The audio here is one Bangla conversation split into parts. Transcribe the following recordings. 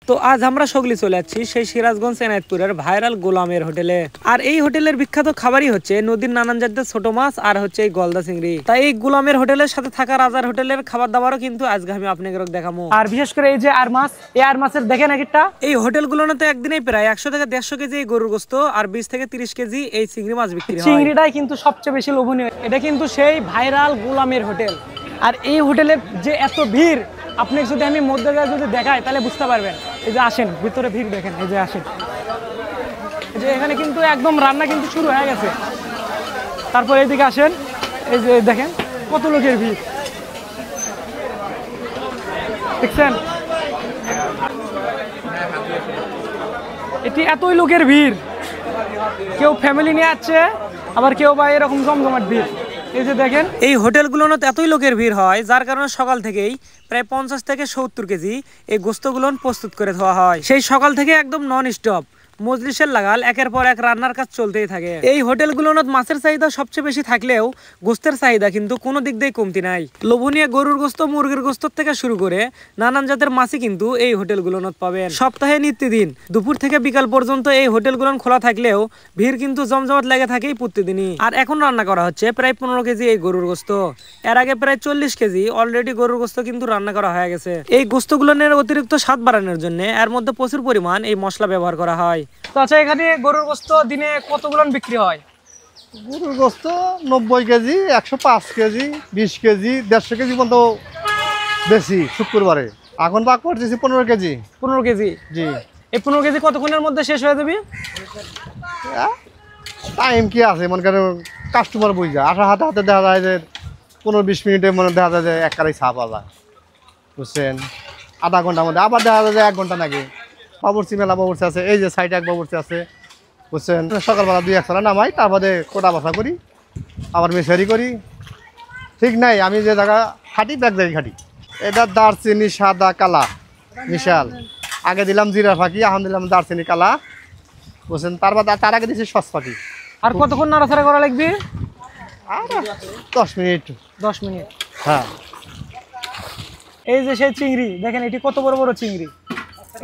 তো আজ আমরা সকলে চলে যাচ্ছি সেই সিরাজগঞ্জ এনায়েতপুরের ভাইরাল গোলামের হোটেলে। আর এই হোটেলের বিখ্যাত খাবারই হচ্ছে নদীর নানান জাতের ছোট মাছ আর হচ্ছে এই গলদা চিংড়ি। তাই এই গোলামের হোটেলের সাথে থাকা রাজার হোটেলের খাবার দাবারও কিন্তু আজকে আমি আপনাকে দেখাবো। আর বিশেষ করে এই যে আর মাছ, এই আর মাছের দেখেন একটা এই হোটেলগুলোতে একদিনেই প্রায় 100 থেকে 150 কেজি এই গরুর গোস্ত আর 20 থেকে 30 কেজি এই চিংড়ি মাছ বিক্রি হয়। চিংড়িটাই কিন্তু সবচেয়ে বেশি লোভনীয়। এটা কিন্তু সেই ভাইরাল গোলামের হোটেল। আর এই হোটেলের যে এত ভিড়, আপনি যদি আমি মধ্যে যদি দেখাই তাহলে বুঝতে পারবেন। এই যে আসেন ভিতরে ভিড় দেখেন, এই যে আসেন, এই যে এখানে কিন্তু একদম রান্না কিন্তু শুরু হয়ে গেছে। তারপর এইদিকে আসেন, এই যে দেখেন কত লোকের ভিড় দেখছেন। এটি এতই লোকের ভিড়, কেউ ফ্যামিলি নিয়ে আসছে, আবার কেউ বা এরকম জমজমাট ভিড়। এই যে দেখেন এই হোটেলগুলোতে এতই লোকের ভিড় হয় যার কারণে সকাল থেকেই প্রায় 50 থেকে 70 কেজি এই গোস্তগুলো প্রস্তুত করে দেওয়া হয়। সেই সকাল থেকে একদম নন স্টপ মজলিসের লাগাল একের পর এক রান্নার কাজ চলতেই থাকে। এই হোটেলগুলোতে মাছের চাহিদা সবচেয়ে বেশি থাকলেও গোস্তের চাহিদা কিন্তু কোনো দিক দিয়ে কমতি নাই। লোভনীয় গরুর গোস্ত, মুরগির গোস্ত থেকে শুরু করে নানান জাতের মাছই কিন্তু এই হোটেলগুলোতে পাবেন। সপ্তাহে নিত্যদিন দুপুর থেকে বিকাল পর্যন্ত এই হোটেলগুলো খোলা থাকলেও ভিড় কিন্তু জমজমাট লেগে থাকেই প্রতিদিনই। আর এখন রান্না করা হচ্ছে প্রায় 15 কেজি এই গরুর গোস্ত। এর আগে প্রায় 40 কেজি অলরেডি গরুর গোস্ত কিন্তু রান্না করা হয়ে গেছে। এই গোস্তগুলোর অতিরিক্ত স্বাদ বাড়ানোর জন্য এর মধ্যে প্রচুর পরিমাণ এই মশলা ব্যবহার করা হয়। তো আচ্ছা, এখানে গরুর গোস্ত দিনে কতগুলো বিক্রি হয়? গরুর গোস্ত 90 কেজি, 105 কেজি, 20 কেজি, 150 কেজি পর্যন্ত বেশি শুক্রবারে। এখন বাক করতেছি 15 কেজি। 15 কেজি? জি। এই 15 কেজি কতক্ষণের মধ্যে শেষ হয়ে যাবে? টাইম কি আছে, মনে করেন কাস্টমার বুঝ যায়। আঠা হাতে হাতে দেখা যায় যে 15-20 মিনিটের মধ্যে দেখা যায় যে এক কারাই চা পাওয়া যায়, বুঝছেন। আধা ঘন্টার মধ্যে আবার দেখা যায় যে 1 ঘন্টা লাগে। বাবুর্চি মেলা বাবুর্চি আছে, এই যে সাইডে এক বাবুর্চি আছে, বুঝছেন। সকালবেলা 2-1 চালা নামাই, তারপরে কোটা বাছা করি, আবার মেসারি করি। ঠিক নাই, আমি যে জায়গা খাটি ব্যাগ জায়গায় খাটি। এটা দারচিনি সাদা কালা মিশাল। আগে দিলাম জিরা ফাঁকি, এখন দিলাম দারচিনি কালা, বুঝছেন। তার আগে দিচ্ছি সস ফাঁকি। আর কতক্ষণ নাড়াচাড়া করা লাগবে? আর 10 মিনিট। 10 মিনিট? হ্যাঁ। এই যে সেই চিংড়ি দেখেন, এটি কত বড় বড় চিংড়ি।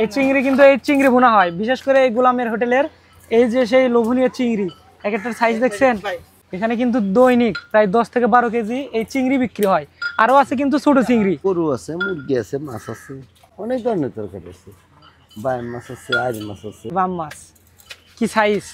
এই চিংড়ি কিন্তু এই চিংড়ি ভুনা হয় বিশেষ করে এই গোলামের হোটেলের। এই যে সেই লোভনীয় চিংড়ি, এক একটা সাইজ দেখছেন। এখানে কিন্তু দৈনিক প্রায় 10 থেকে 12 কেজি এই চিংড়ি বিক্রি হয়। আরো আছে কিন্তু ছোট চিংড়ি, গরু আছে, মুরগি আছে, মাছ আছে, অনেক ধরনের তরকারি আছে। বাইম মাছ আছে, আইর মাছ আছে। বাম মাছ কি সাইজ,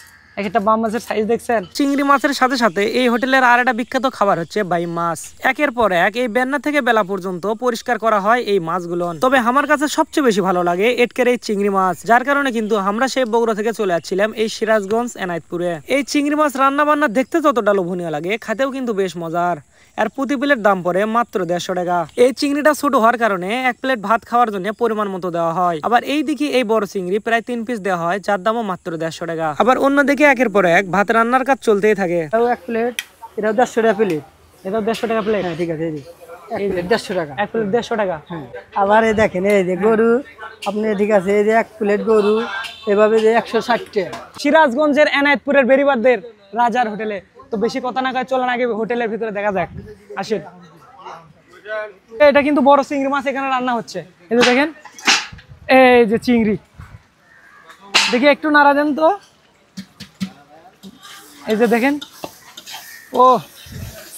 একটা বাম মাছের সাইজ দেখছেন। চিংড়ি মাছের সাথে সাথে এই হোটেলের আর একটা বিখ্যাত খাবার হচ্ছে বাইম মাছ। একের পর এক এই বেন্না থেকে বেলা পর্যন্ত পরিষ্কার করা হয় এই মাছগুলো। তবে আমার কাছে সবচেয়ে বেশি ভালো লাগে এটকের এই চিংড়ি মাছ, যার কারণে কিন্তু আমরা সেই বগুড়া থেকে চলে যাচ্ছিলাম এই সিরাজগঞ্জ এনায়েতপুরে। এই চিংড়ি মাছ রান্না বান্না দেখতে যতটা লোভনীয় লাগে, খেতেও কিন্তু বেশ মজার। আর প্রতি প্লেট দাম পড়ে মাত্র 150 টাকা। এই চিংড়িটা ছোট হওয়ার কারণে এক প্লেট ভাত খাওয়ার জন্য পরিমাণ মতো দেওয়া হয়। আবার এই দিকে এই বড় চিংড়ি প্রায় 3 পিস দেওয়া হয়, যার দামও মাত্র 150 টাকা। আবার অন্যদিকে একের পর এক ভাত রান্নার কাজ চলতেই থাকে। এক প্লেট, এটাও 150 টাকা প্লেট। এটাও 150 টাকা প্লেট? হ্যাঁ ঠিক আছে। এই যে 150 টাকা এক প্লেট 150 টাকা। হ্যাঁ। আবার এই দেখেন, এই যে গরু, আপনি ঠিক আছে, এই যে এক প্লেট গরু এভাবে যে 160 টাকা। সিরাজগঞ্জের এনায়েতপুরের বেরিবাদের রাজার হোটেলে। তো বেশি কথা না কয় চলেন আগে হোটেলের ভিতরে দেখা যাক, আসেন। এটা কিন্তু বড় চিংড়ি মাছ এখানে রান্না হচ্ছে। এই যে দেখেন, এই যে চিংড়ি, দেখি একটু নাড়া দেন তো। এই যে দেখেন, ও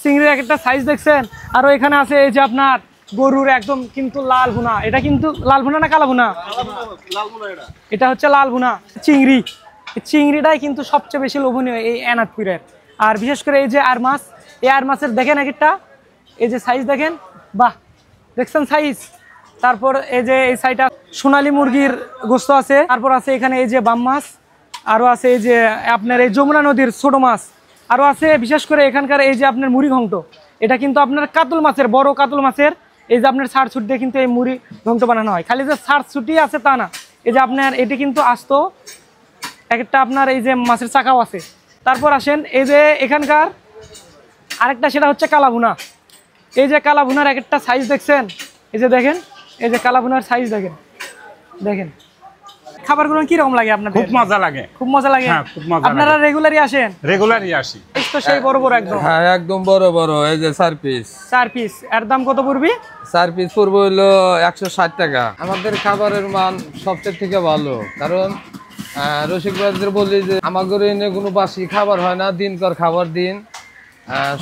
চিংড়ির একটা সাইজ দেখছেন। আরো এখানে আছে এই যে আপনার গরুর একদম কিন্তু লাল ভুনা। এটা কিন্তু লাল ভুনা না কালা ভুনা? এটা হচ্ছে লাল ভুনা চিংড়ি। চিংড়িটাই কিন্তু সবচেয়ে বেশি লোভনীয় এই এনায়েতপুরের। আর বিশেষ করে এই যে আর মাছ, এই আর মাছের দেখেন একটা, এই যে সাইজ দেখেন, বাহ দেখছেন সাইজ। তারপর এই যে এই সাইডটা সোনালী মুরগির গোস্ত আছে। তারপর আছে এখানে এই যে বাম মাছ, আরো আছে এই যে আপনার এই যমুনা নদীর ছোট মাছ, আরো আছে বিশেষ করে এখানকার এই যে আপনার মুড়ি ঘন্ট। এটা কিন্তু আপনার কাতল মাছের, বড় কাতল মাছের এই যে আপনার ছাড় ছুট দিয়ে কিন্তু এই মুড়ি ঘন্ট বানানো হয়। খালি যে ছাড় ছুটি আছে তা না, এই যে আপনার এটি কিন্তু আস্ত একটা আপনার এই যে মাছের চাকাও আছে। তারপর আসেন এই যে এখানকার আরেকটা, সেটা হচ্ছে কালা ভুনা। এই যে কালা ভুনার এক একটা সাইজ দেখছেন। এই যে দেখেন, এই যে কালা ভুনার সাইজ দেখেন। দেখেন খাবারগুলো কিরকম লাগে আপনাদের? খুব মজা লাগে। খুব মজা লাগে? হ্যাঁ, খুব মজা লাগে। আপনারা রেগুলারই আসেন? রেগুলারই আসি। এই তো সেই বড় বড় একদম। হ্যাঁ একদম বড় বড়, এই যে 4 পিস। 4 পিস, এর দাম কত পড়বে? 4 পিস পড়বে হলো 160 টাকা। আমাদের খাবারের মান সবচেয়ে থেকে ভালো, কারণ রসিক ভাইদের বলি যে আমাদের এনে কোনো বাসি খাবার হয় না, দিনকর খাবার দিন।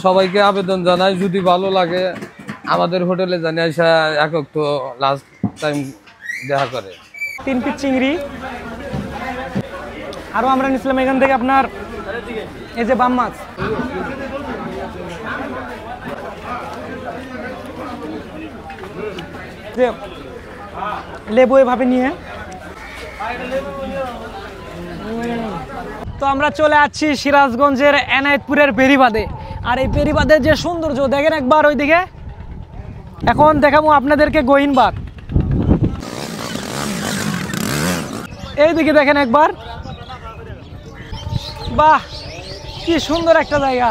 সবাইকে আবেদন জানাই, যদি ভালো লাগে আমাদের হোটেলে জানিয়ে আসা একক তো লাস্ট টাইম দেখা করে। 3 পিস চিংড়ি। আরো আমরা নিছিলাম এখান থেকে আপনার এই যে বাম মাছ, যে লেবু এভাবে নিয়ে। তো আমরা চলে আসছি সিরাজগঞ্জের এনায়েতপুরের বেড়িবাঁধে। আর এই বেড়িবাঁধের যে সৌন্দর্য দেখেন একবার ওইদিকে। এখন দেখাবো আপনাদেরকে গহিনবাঁধ, এইদিকে দেখেন একবার। বাহ, কি সুন্দর একটা জায়গা।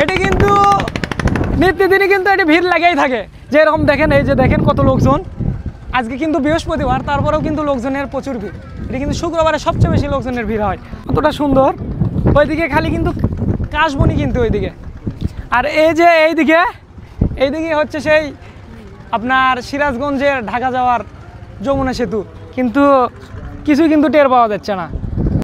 এটি কিন্তু নিত্যদিনই কিন্তু এটি ভিড় লাগেই থাকে, যেরকম দেখেন এই যে দেখেন কত লোকজন। আজকে কিন্তু বৃহস্পতিবার, তারপরেও কিন্তু লোকজনের প্রচুর ভিড়। এটি কিন্তু শুক্রবারে সবচেয়ে বেশি লোকজনের ভিড় হয়। কতটা সুন্দর, ওইদিকে খালি কিন্তু কাশবনি কিন্তু ওইদিকে। আর এই যে এইদিকে হচ্ছে সেই আপনার সিরাজগঞ্জের ঢাকা যাওয়ার যমুনা সেতু, কিন্তু কিছু কিন্তু টের পাওয়া যাচ্ছে না।